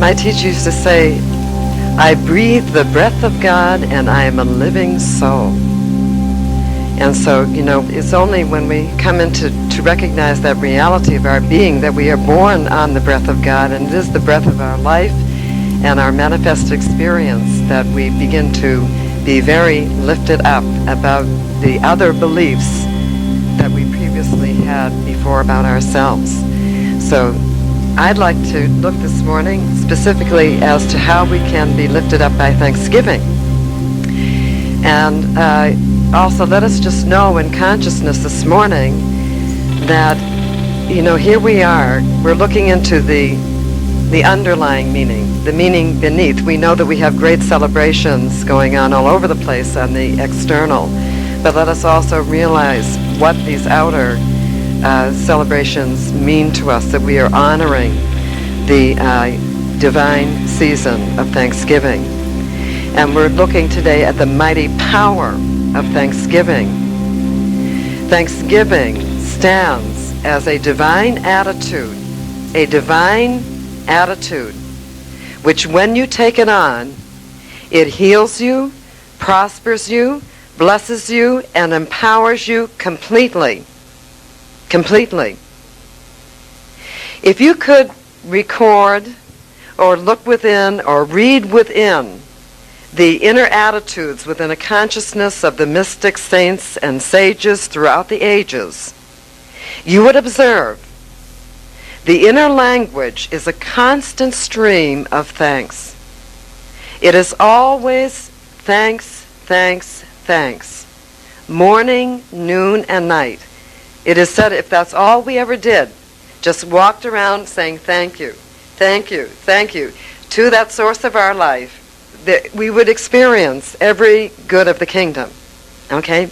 My teacher used to say, I breathe the breath of God and I am a living soul. And so, it's only when we come into to recognize that reality of our being that we are born on the breath of God, and it is the breath of our life and our manifest experience that we begin to be very lifted up about the other beliefs that we previously had before about ourselves. So I'd like to look this morning specifically as to how we can be lifted up by thanksgiving. And also let us just know in consciousness this morning that, here we are, we're looking into the underlying meaning, the meaning beneath. We know that we have great celebrations going on all over the place on the external, but let us also realize what these outer celebrations mean to us, that we are honoring the divine season of Thanksgiving. And we're looking today at the mighty power of Thanksgiving. Thanksgiving stands as a divine attitude, which when you take it on, it heals you, prospers you, blesses you, and empowers you completely. Completely. If you could record or look within or read within the inner attitudes within a consciousness of the mystic saints and sages throughout the ages, you would observe the inner language is a constant stream of thanks. It is always thanks, thanks, thanks, morning, noon, and night. It is said if that's all we ever did, just walked around saying thank you, thank you, thank you, to that source of our life, that we would experience every good of the kingdom. Okay?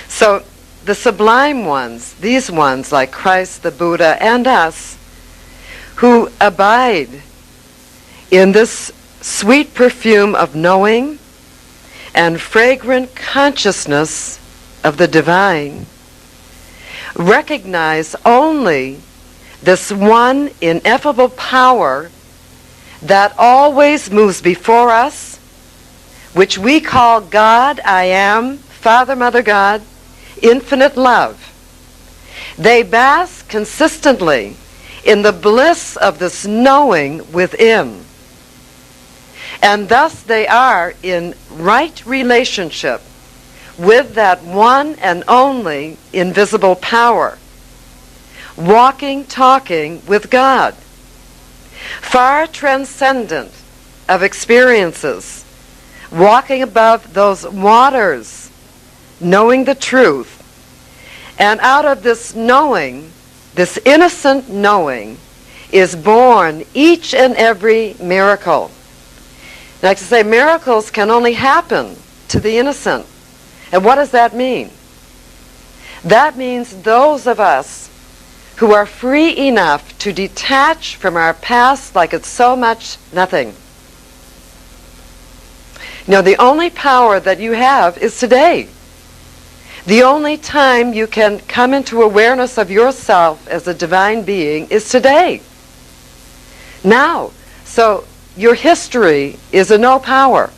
So the sublime ones, these ones like Christ, the Buddha, and us, who abide in this sweet perfume of knowing and fragrant consciousness of the divine, recognize only this one ineffable power that always moves before us, which we call God, I am, Father, Mother, God, infinite love. They bask consistently in the bliss of this knowing within. And thus they are in right relationship with that one and only invisible power, walking, talking with God, far transcendent of experiences, walking above those waters, knowing the truth. And out of this knowing, this innocent knowing, is born each and every miracle. And I like to say miracles can only happen to the innocent. And what does that mean? That means those of us who are free enough to detach from our past like it's so much nothing. The only power that you have is today. The only time you can come into awareness of yourself as a divine being is today. Now. So your history is a no power.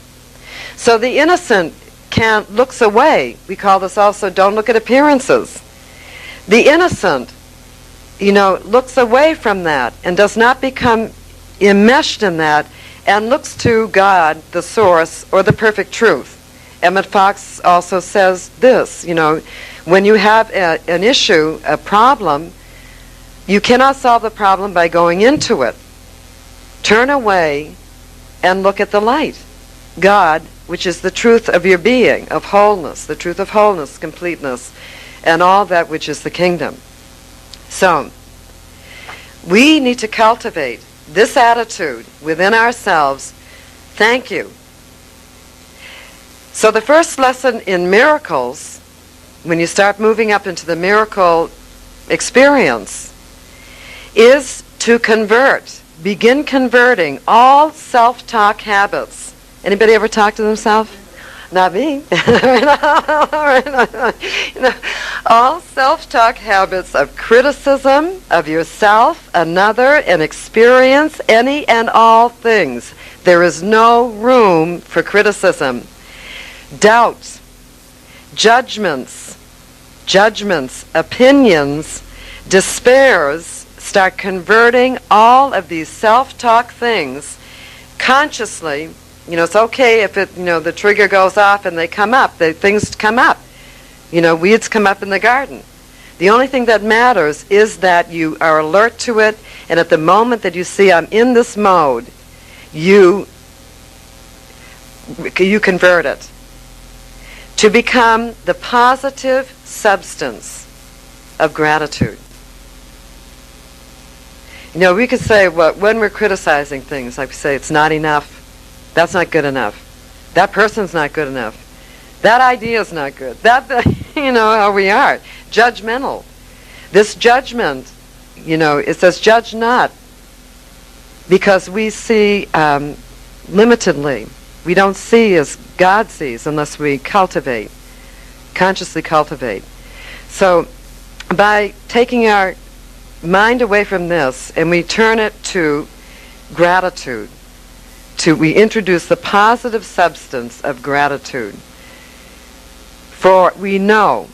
So the innocent looks away. We call this also don't look at appearances. The innocent, looks away from that and does not become enmeshed in that and looks to God, the source, or the perfect truth. Emmett Fox also says this, when you have an issue, a problem, you cannot solve the problem by going into it. Turn away and look at the light. God, which is the truth of your being, of wholeness, the truth of wholeness, completeness, and all that which is the kingdom. So, we need to cultivate this attitude within ourselves. Thank you. So the first lesson in miracles, when you start moving up into the miracle experience, is to begin converting all self-talk habits. Anybody ever talk to themselves? Not me. All self-talk habits of criticism of yourself, another, an experience, any and all things. There is no room for criticism. Doubts, judgments, opinions, despairs start converting all of these self-talk things consciously. It's okay if the trigger goes off and they come up, things come up. Weeds come up in the garden. The only thing that matters is that you are alert to it, and at the moment that you see I'm in this mode, you convert it to become the positive substance of gratitude. We could say, when we're criticizing things, like we say, it's not enough. That's not good enough. That person's not good enough. That idea is not good. How we are. Judgmental. This judgment, it says, judge not, because we see limitedly. We don't see as God sees unless we consciously cultivate. So by taking our mind away from this and we turn it to gratitude, we introduce the positive substance of gratitude. For we know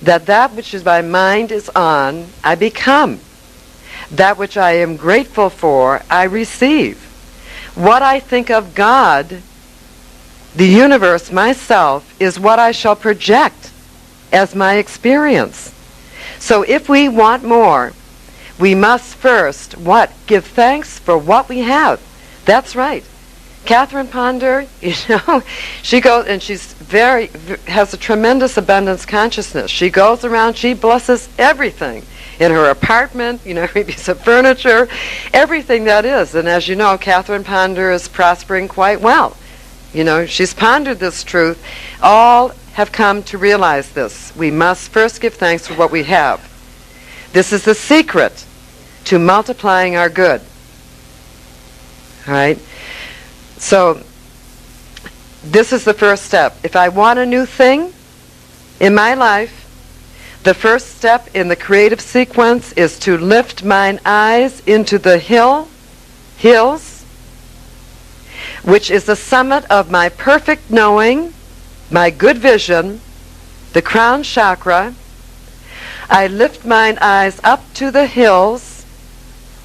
that which is my mind is on, I become. That which I am grateful for, I receive. What I think of God, the universe, myself, is what I shall project as my experience. So if we want more, we must first, give thanks for what we have. That's right. Catherine Ponder, she goes and has a tremendous abundance consciousness. She goes around, she blesses everything in her apartment, every piece of furniture, everything that is. And as you know, Catherine Ponder is prospering quite well. She's pondered this truth. All have come to realize this. We must first give thanks for what we have. This is the secret to multiplying our good. All right? So, this is the first step. If I want a new thing in my life, the first step in the creative sequence is to lift mine eyes into the hills, which is the summit of my perfect knowing, my good vision, the crown chakra. I lift mine eyes up to the hills,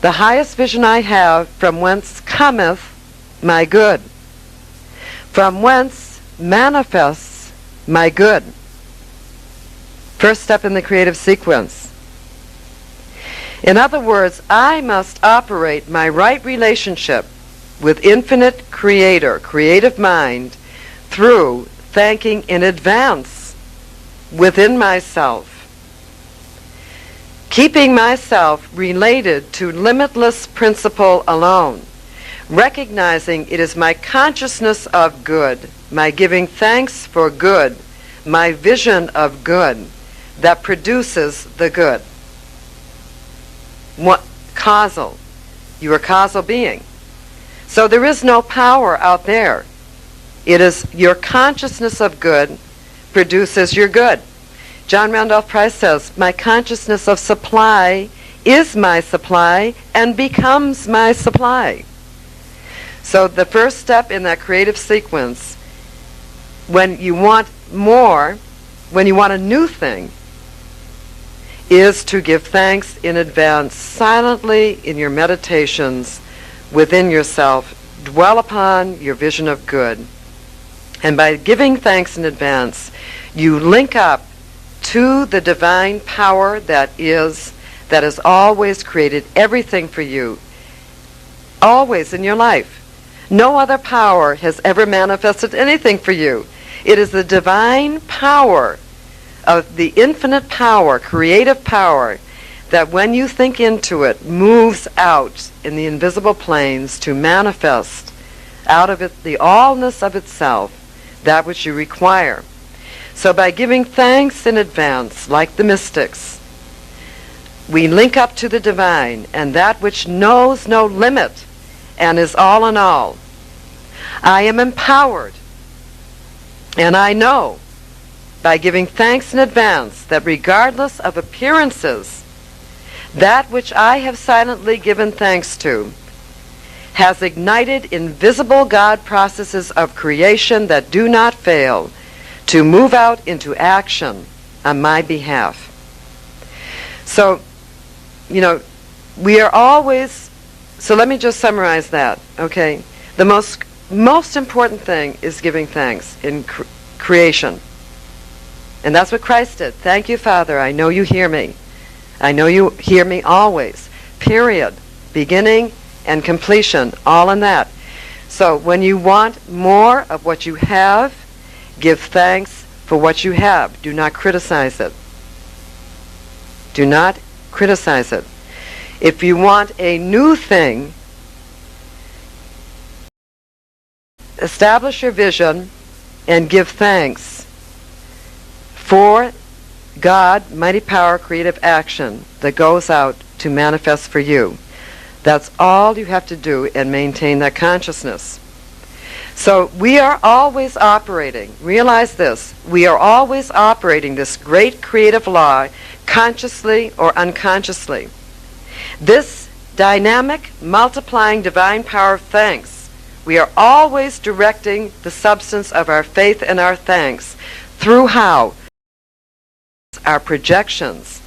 the highest vision I have, from whence cometh my good, from whence manifests my good. First step in the creative sequence. In other words, I must operate my right relationship with infinite creator, creative mind, through thanking in advance within myself, keeping myself related to limitless principle alone, recognizing it is my consciousness of good, my giving thanks for good, my vision of good, that produces the good. Causal. You are a causal being. So there is no power out there. It is your consciousness of good produces your good. John Randolph Price says, my consciousness of supply is my supply and becomes my supply. So the first step in that creative sequence, when you want more, when you want a new thing, is to give thanks in advance, silently in your meditations within yourself. Dwell upon your vision of good. And by giving thanks in advance, you link up to the divine power that has always created everything for you, always in your life. No other power has ever manifested anything for you. It is the divine power of the infinite power, creative power, that when you think into it, moves out in the invisible planes to manifest out of it the allness of itself, that which you require. So by giving thanks in advance, like the mystics, we link up to the divine and that which knows no limit and is all in all. I am empowered, and I know by giving thanks in advance that regardless of appearances, that which I have silently given thanks to has ignited invisible God processes of creation that do not fail to move out into action on my behalf. So, we are always, so let me just summarize that, okay? The most important thing is giving thanks in creation. And that's what Christ did. Thank you, Father. I know you hear me. I know you hear me always. Period. Beginning and completion, all in that. So when you want more of what you have, give thanks for what you have. Do not criticize it. Do not criticize it. If you want a new thing, establish your vision and give thanks for God, mighty power, creative action that goes out to manifest for you. That's all you have to do and maintain that consciousness. So we are always operating, realize this, we are always operating this great creative law consciously or unconsciously. This dynamic, multiplying divine power of thanks, we are always directing the substance of our faith and our thanks through how? Our projections.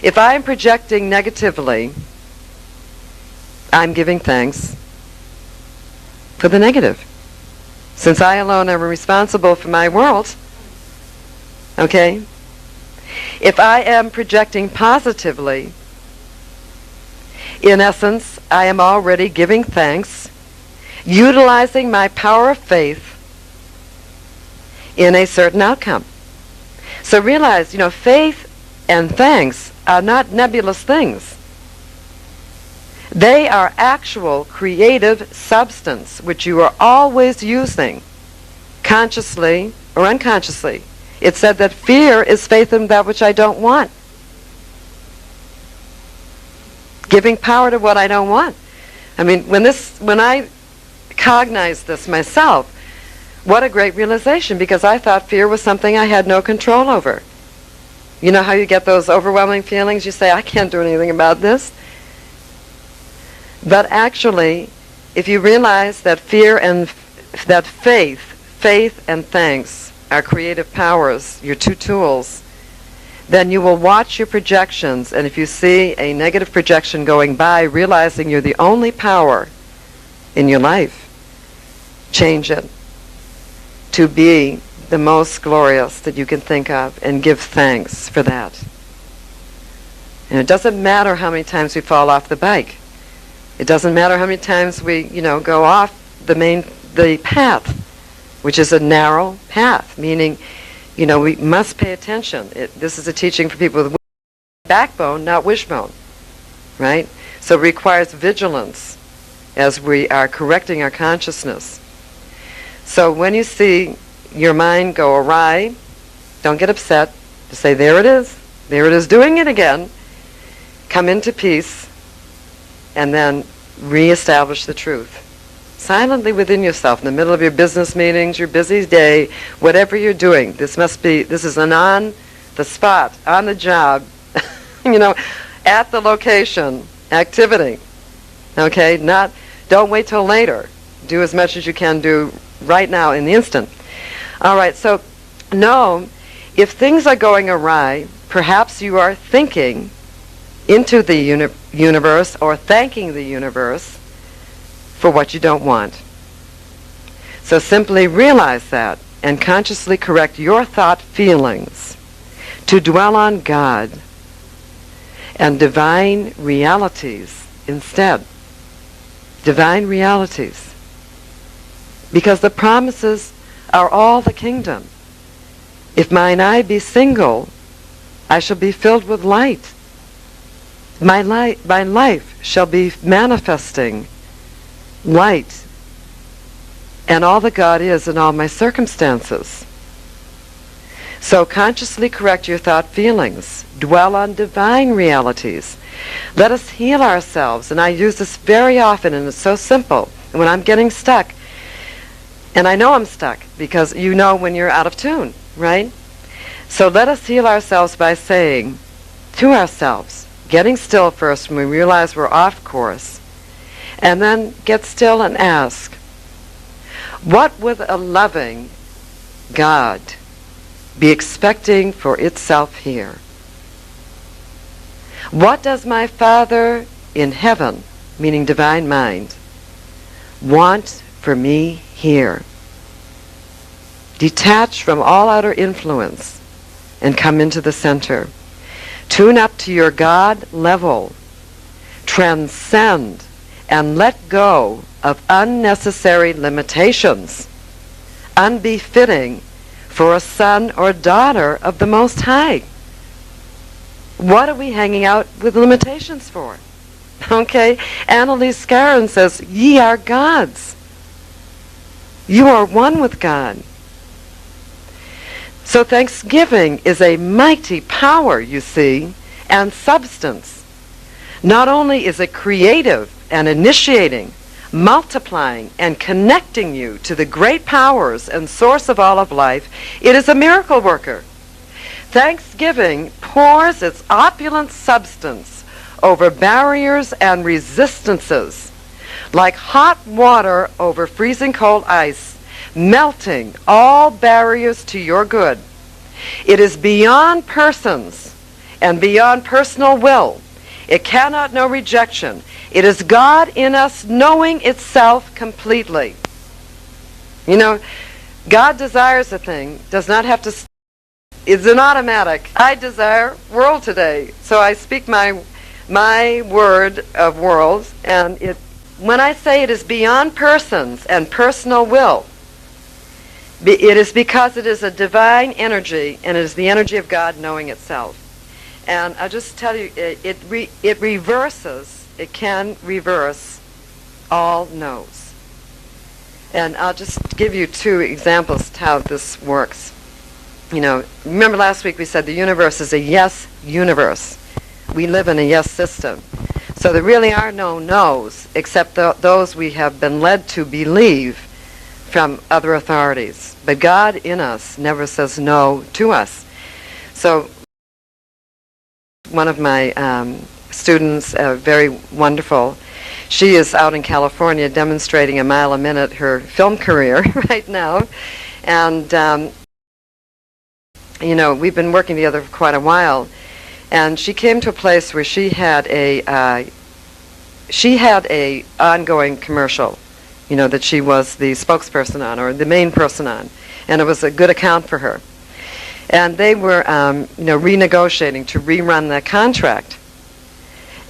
If I am projecting negatively, I'm giving thanks for the negative. Since I alone am responsible for my world, okay? If I am projecting positively, in essence, I am already giving thanks, utilizing my power of faith in a certain outcome. So realize, faith and thanks are not nebulous things. They are actual creative substance which you are always using, consciously or unconsciously. It said that fear is faith in that which I don't want. Giving power to what I don't want. I mean, when I cognized this myself, what a great realization, because I thought fear was something I had no control over. You know how you get those overwhelming feelings? You say, I can't do anything about this. But actually, if you realize that fear and that faith and thanks are creative powers, your two tools, then you will watch your projections, and if you see a negative projection going by, realizing you're the only power in your life, change it to be the most glorious that you can think of, and give thanks for that. And it doesn't matter how many times we fall off the bike. It doesn't matter how many times we, go off the path, which is a narrow path, meaning, we must pay attention. This is a teaching for people with backbone, not wishbone, right? So it requires vigilance as we are correcting our consciousness. So when you see your mind go awry, don't get upset. Just say, there it is doing it again. Come into peace, and then reestablish the truth. Silently within yourself, in the middle of your business meetings, your busy day, whatever you're doing. This is an on the spot, on the job, at the location activity. Okay? Don't wait till later. Do as much as you can do right now in the instant. All right, so know if things are going awry, perhaps you are thinking into the universe or thanking the universe for what you don't want. So simply realize that and consciously correct your thought feelings to dwell on God and divine realities instead. Divine realities. Because the promises are all the kingdom. If mine eye be single, I shall be filled with light. My life shall be manifesting light and all that God is in all my circumstances. So consciously correct your thought feelings. Dwell on divine realities. Let us heal ourselves. And I use this very often, and it's so simple. And when I'm getting stuck, and I know I'm stuck, because you know when you're out of tune, right? So let us heal ourselves by saying to ourselves, getting still first when we realize we're off course, and then get still and ask, what would a loving God be expecting for itself here? What does my Father in heaven, meaning divine mind, want for me here? Detach from all outer influence and come into the center. Tune up to your God level. Transcend and let go of unnecessary limitations, unbefitting for a son or daughter of the Most High. What are we hanging out with limitations for? Okay? Annalise Scarron says, ye are gods. You are one with God. So Thanksgiving is a mighty power, you see, and substance. Not only is it creative and initiating, multiplying and connecting you to the great powers and source of all of life, it is a miracle worker. Thanksgiving pours its opulent substance over barriers and resistances, like hot water over freezing cold ice, melting all barriers to your good. It is beyond persons and beyond personal will. It cannot know rejection. It is God in us knowing itself completely. You know, God desires a thing, does not have to, it's an automatic. I desire world today. So I speak my word of worlds, and when I say it is beyond persons and personal will, it is because it is a divine energy, and it is the energy of God knowing itself. And I'll just tell you, it reverses, it can reverse all no's. And I'll just give you two examples of how this works. You know, remember last week we said the universe is a yes universe. We live in a yes system. So there really are no no's, except those we have been led to believe from other authorities. But God in us never says no to us. So one of my students, very wonderful, she is out in California demonstrating a mile a minute her film career right now. And, you know, we've been working together for quite a while. And she came to a place where she had a ongoing commercial, you know, that she was the spokesperson on, or the main person on. And it was a good account for her. And they were, you know, renegotiating to rerun that contract.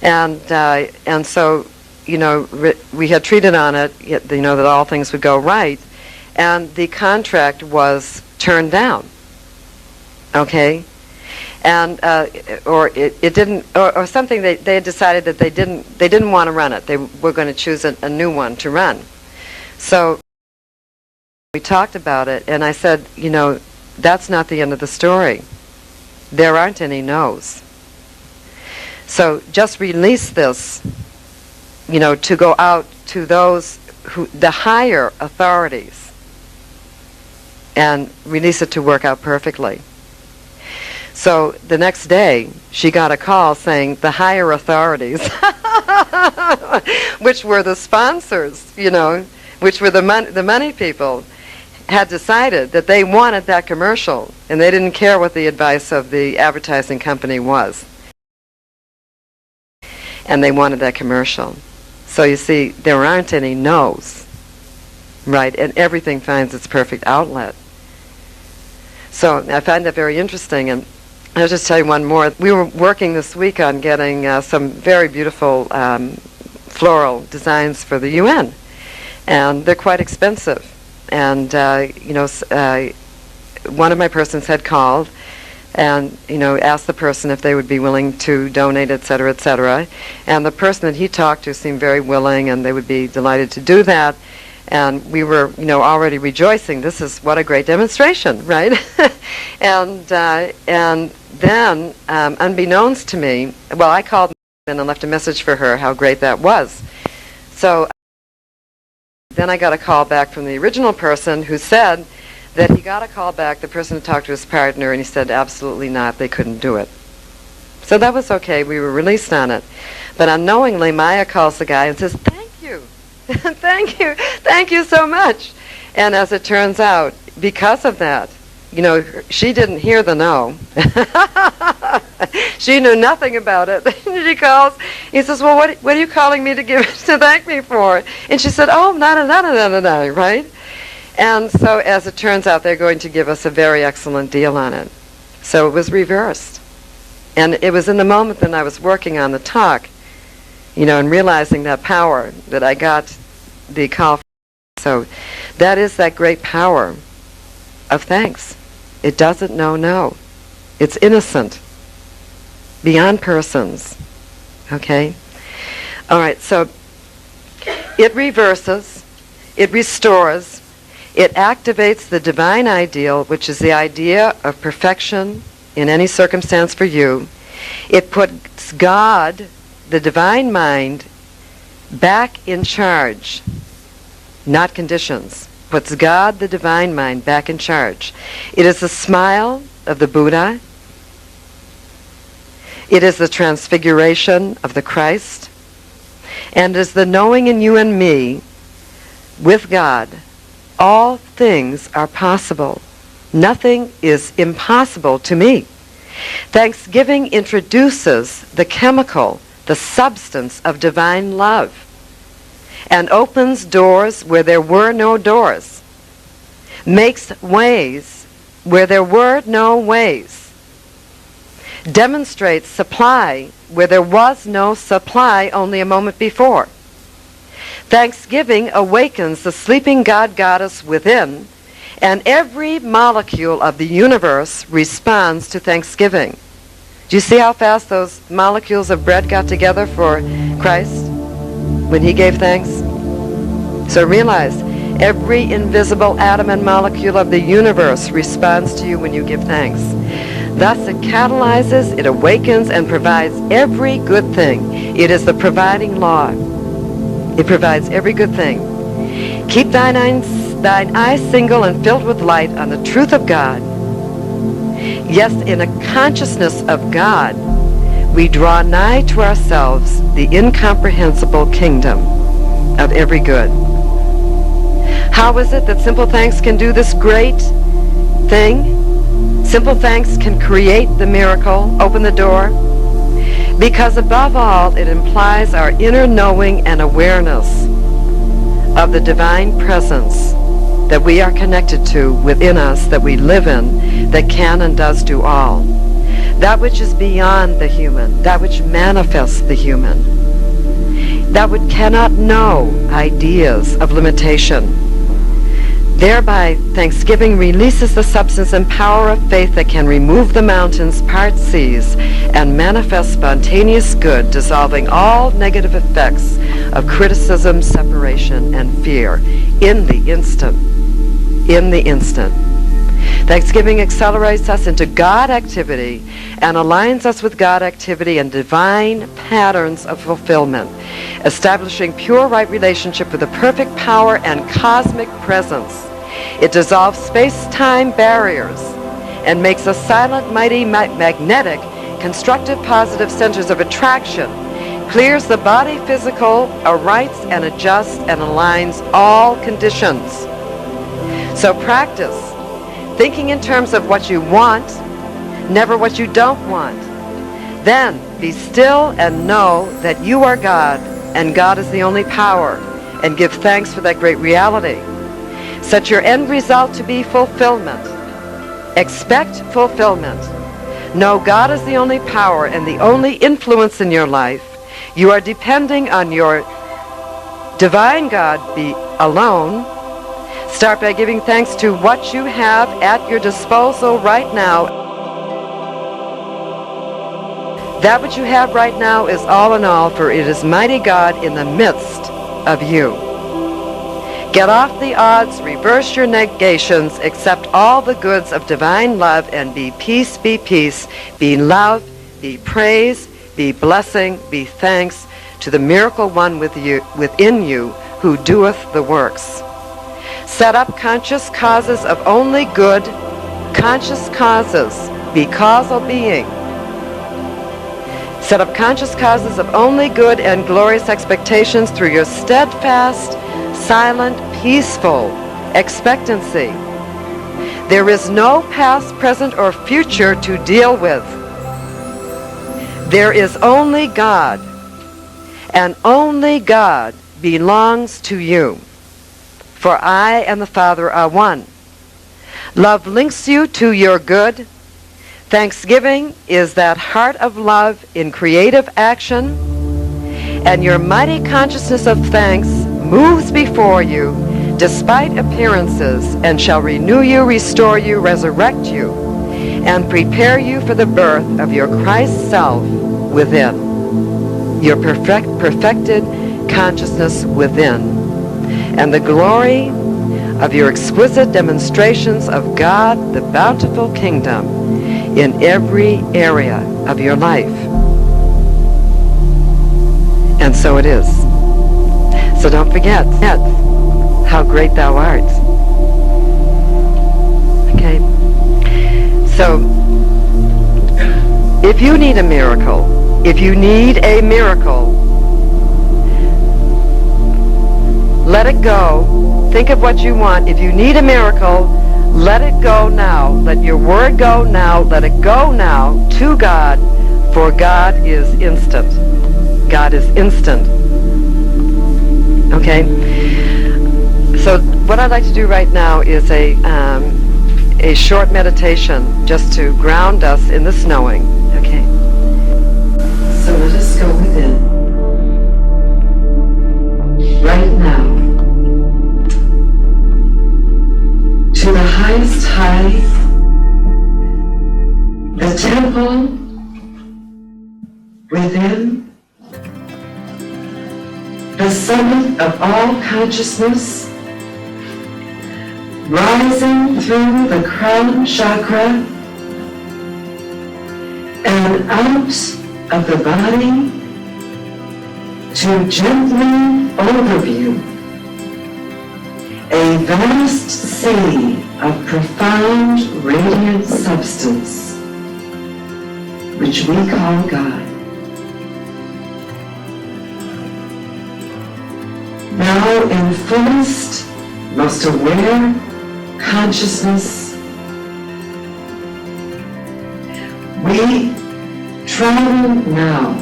And so, you know, we had treated on it, you know, that all things would go right. And the contract was turned down. Okay? And, or it didn't, or something, they had decided that they didn't want to run it. They were going to choose a new one to run. So we talked about it, and I said, you know, that's not the end of the story. There aren't any no's. So just release this, you know, to go out to those the higher authorities, and release it to work out perfectly. So the next day, she got a call saying the higher authorities, which were the sponsors, you know, which were the money people, had decided that they wanted that commercial, and they didn't care what the advice of the advertising company was. And they wanted that commercial. So you see, there aren't any no's, right? And everything finds its perfect outlet. So I find that very interesting, and I'll just tell you one more. We were working this week on getting some very beautiful floral designs for the UN, and they're quite expensive. And you know, one of my persons had called, and you know, asked the person if they would be willing to donate, et cetera, et cetera. And the person that he talked to seemed very willing, and they would be delighted to do that. And we were, you know, already rejoicing. This is what a great demonstration, right? And then, unbeknownst to me, well, I called and left a message for her how great that was. So then I got a call back from the original person who said that he got a call back, the person had talked to his partner, and he said absolutely not, they couldn't do it. So that was okay, we were released on it. But unknowingly, Maya calls the guy and says, thank you, thank you so much. And as it turns out, because of that, she didn't hear the no. She knew nothing about it. She calls. He says, well, what are you calling me to thank me for? And she said, oh, no, right? And so as it turns out, they're going to give us a very excellent deal on it. So it was reversed. And it was in the moment that I was working on the talk, and realizing that power that I got the call. So that is that great power of thanks. It doesn't know no. It's innocent, beyond persons. Okay? All right, so it reverses, it restores, it activates the divine ideal, which is the idea of perfection in any circumstance for you. It puts God, the divine mind, back in charge, not conditions. Puts God, the divine mind, back in charge. It is the smile of the Buddha. It is the transfiguration of the Christ. And is the knowing in you and me, with God, all things are possible. Nothing is impossible to me. Thanksgiving introduces the chemical, the substance of divine love, and opens doors where there were no doors, makes ways where there were no ways, demonstrates supply where there was no supply only a moment before. Thanksgiving awakens the sleeping God-Goddess within, and every molecule of the universe responds to thanksgiving. Do you see how fast those molecules of bread got together for Christ when he gave thanks? So realize, every invisible atom and molecule of the universe responds to you when you give thanks. Thus it catalyzes, it awakens, and provides every good thing. It is the providing law. It provides every good thing. Keep thine eyes single and filled with light on the truth of God. Yes, in a consciousness of God, we draw nigh to ourselves the incomprehensible kingdom of every good. How is it that simple thanks can do this great thing? Simple thanks can create the miracle, open the door, because above all it implies our inner knowing and awareness of the divine presence that we are connected to within us, that we live in, that can and does do all. That which is beyond the human, that which manifests the human, that which cannot know ideas of limitation. Thereby, thanksgiving releases the substance and power of faith that can remove the mountains, part seas, and manifest spontaneous good, dissolving all negative effects of criticism, separation, and fear in the instant. In the instant. Thanksgiving accelerates us into God activity and aligns us with God activity and divine patterns of fulfillment, establishing pure right relationship with the perfect power and cosmic presence. It dissolves space-time barriers and makes us silent, mighty, magnetic, constructive, positive centers of attraction, clears the body physical, arights and adjusts and aligns all conditions. So practice thinking in terms of what you want, never what you don't want. Then be still and know that you are God and God is the only power, and give thanks for that great reality. Set your end result to be fulfillment. Expect fulfillment. Know God is the only power and the only influence in your life. You are depending on your divine God be alone. Start by giving thanks to what you have at your disposal right now. That which you have right now is all in all, for it is mighty God in the midst of you. Get off the odds, reverse your negations, accept all the goods of divine love, and be peace, be love, be praise, be blessing, be thanks to the miracle one within you who doeth the works. Set up conscious causes of only good, conscious causes, be causal being. Set up conscious causes of only good and glorious expectations through your steadfast, silent, peaceful expectancy. There is no past, present, or future to deal with. There is only God, and only God belongs to you. For I and the Father are one. Love links you to your good. Thanksgiving is that heart of love in creative action, and your mighty consciousness of thanks moves before you despite appearances and shall renew you, restore you, resurrect you, and prepare you for the birth of your Christ self within, your perfected consciousness within, and the glory of your exquisite demonstrations of God, the bountiful kingdom, in every area of your life. And so it is. So don't forget how great thou art. Okay? So, if you need a miracle, let it go. Think of what you want. If you need a miracle, let it go now. Let your word go now. Let it go now to God, for God is instant. God is instant. Okay? So what I'd like to do right now is a short meditation just to ground us in this knowing. Okay? So let us go within. Right now. To the highest height, the temple within, the summit of all consciousness, rising through the crown chakra and out of the body to gently overview a vast sea of profound radiant substance, which we call God. Now in fullest, most aware consciousness, we travel now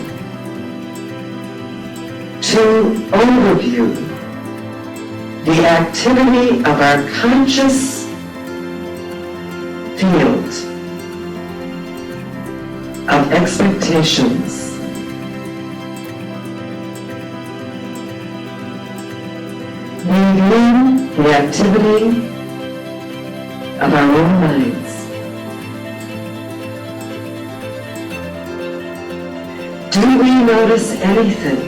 to overview the activity of our conscious field of expectations. We view the activity of our own minds. Do we notice anything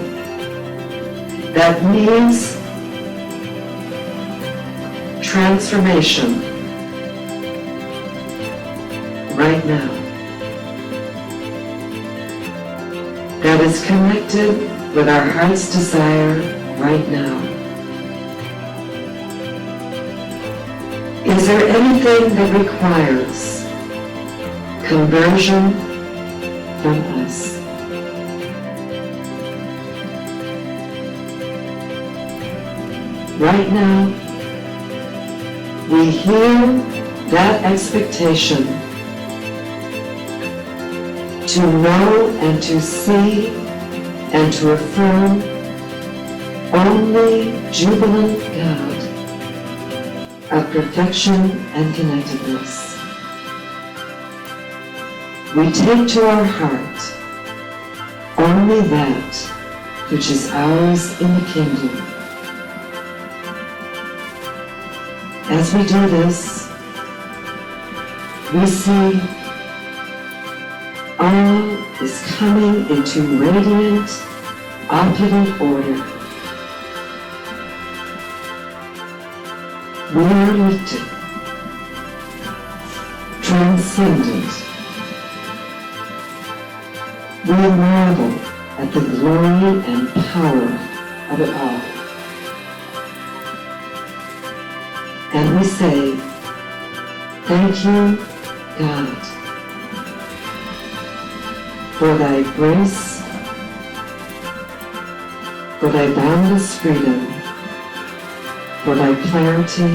that needs transformation right now, that is connected with our heart's desire right now? Is there anything that requires conversion from us? Right now, we hear that expectation to know and to see and to affirm only jubilant God of perfection and connectedness. We take to our heart only that which is ours in the kingdom. As we do this, we see all is coming into radiant, opulent order. We are lifted, transcendent. We marvel at the glory and power of it all. And we say, thank you, God, for thy grace, for thy boundless freedom, for thy clarity,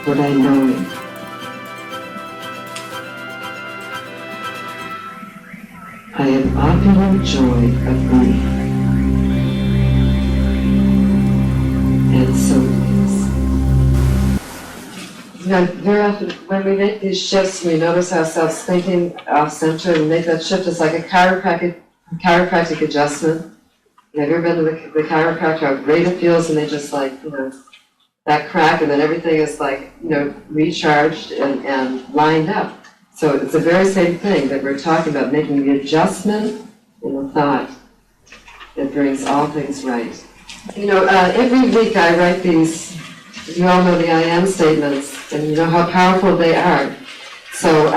for thy knowing. I have opulent joy of thee. And so it is. You know, very often when we make these shifts, we notice ourselves thinking off-center and make that shift. It's like a chiropractic adjustment. Have you ever been to the chiropractor, how great it feels, and they just like, that crack, and then everything is like, recharged and lined up. So it's the very same thing that we're talking about, making the adjustment in the thought that brings all things right. Every week I write these, you all know the I am statements, and you know how powerful they are. So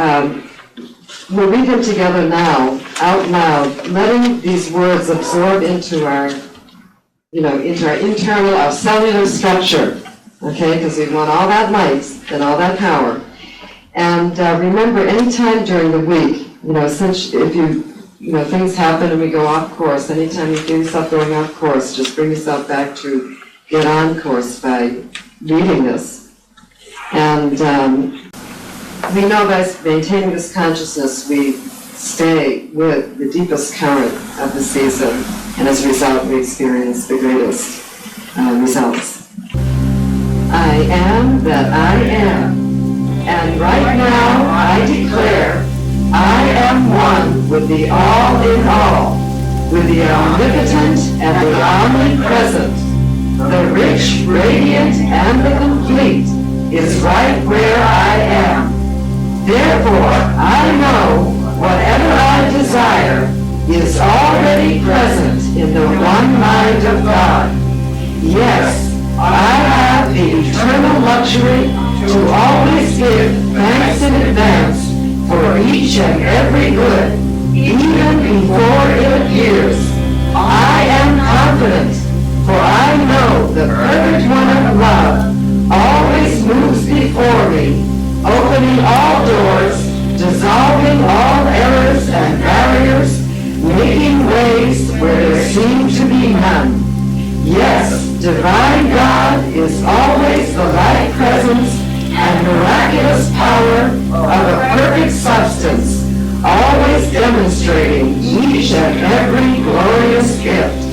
we'll read them together now, out loud, letting these words absorb into our, into our internal, our cellular structure, okay? Because we want all that light and all that power. And remember, anytime during the week, since if things happen and we go off course, anytime you feel yourself going off course, just bring yourself back to get on course by reading this. And we know by maintaining this consciousness, we stay with the deepest current of the season, and as a result, we experience the greatest results. I am that I am. And right now I declare I am one with the all in all, with the omnipotent and the omnipresent. The rich, radiant, and the complete is right where I am. Therefore, I know whatever I desire is already present in the one mind of God. Yes, I have the eternal luxury to always give thanks in advance for each and every good, even before it appears. I am confident, for I know the perfect one of love always moves before me, opening all doors, dissolving all errors and barriers, making ways where there seem to be none. Yes, divine God is always the light presence and miraculous power of a perfect substance, always demonstrating each and every glorious gift.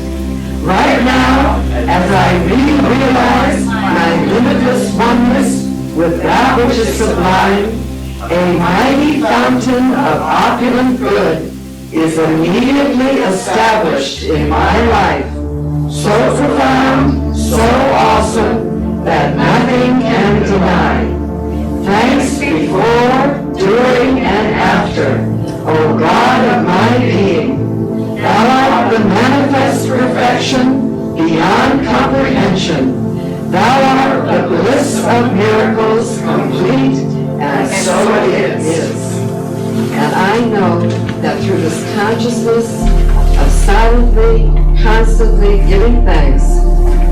Right now, as I realize my limitless oneness with that which is sublime, a mighty fountain of opulent good is immediately established in my life, so profound, so awesome, that nothing can deny. Thanks before, during, and after, O God of my being. Thou art the manifest perfection beyond comprehension. Thou art the bliss of miracles complete, and so it is. And I know that through this consciousness of silently, constantly giving thanks,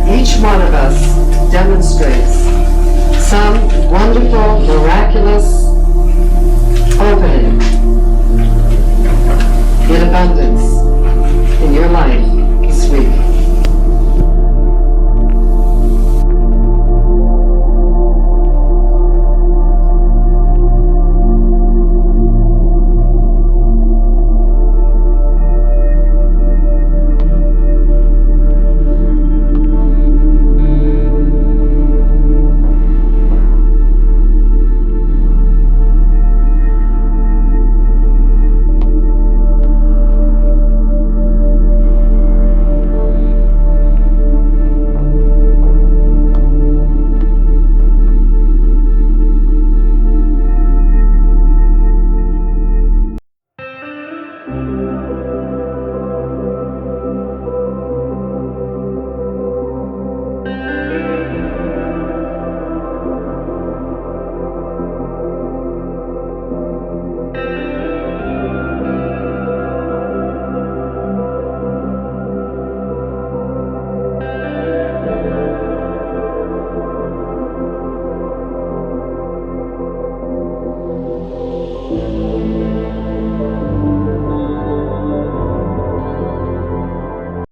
each one of us demonstrates some wonderful, miraculous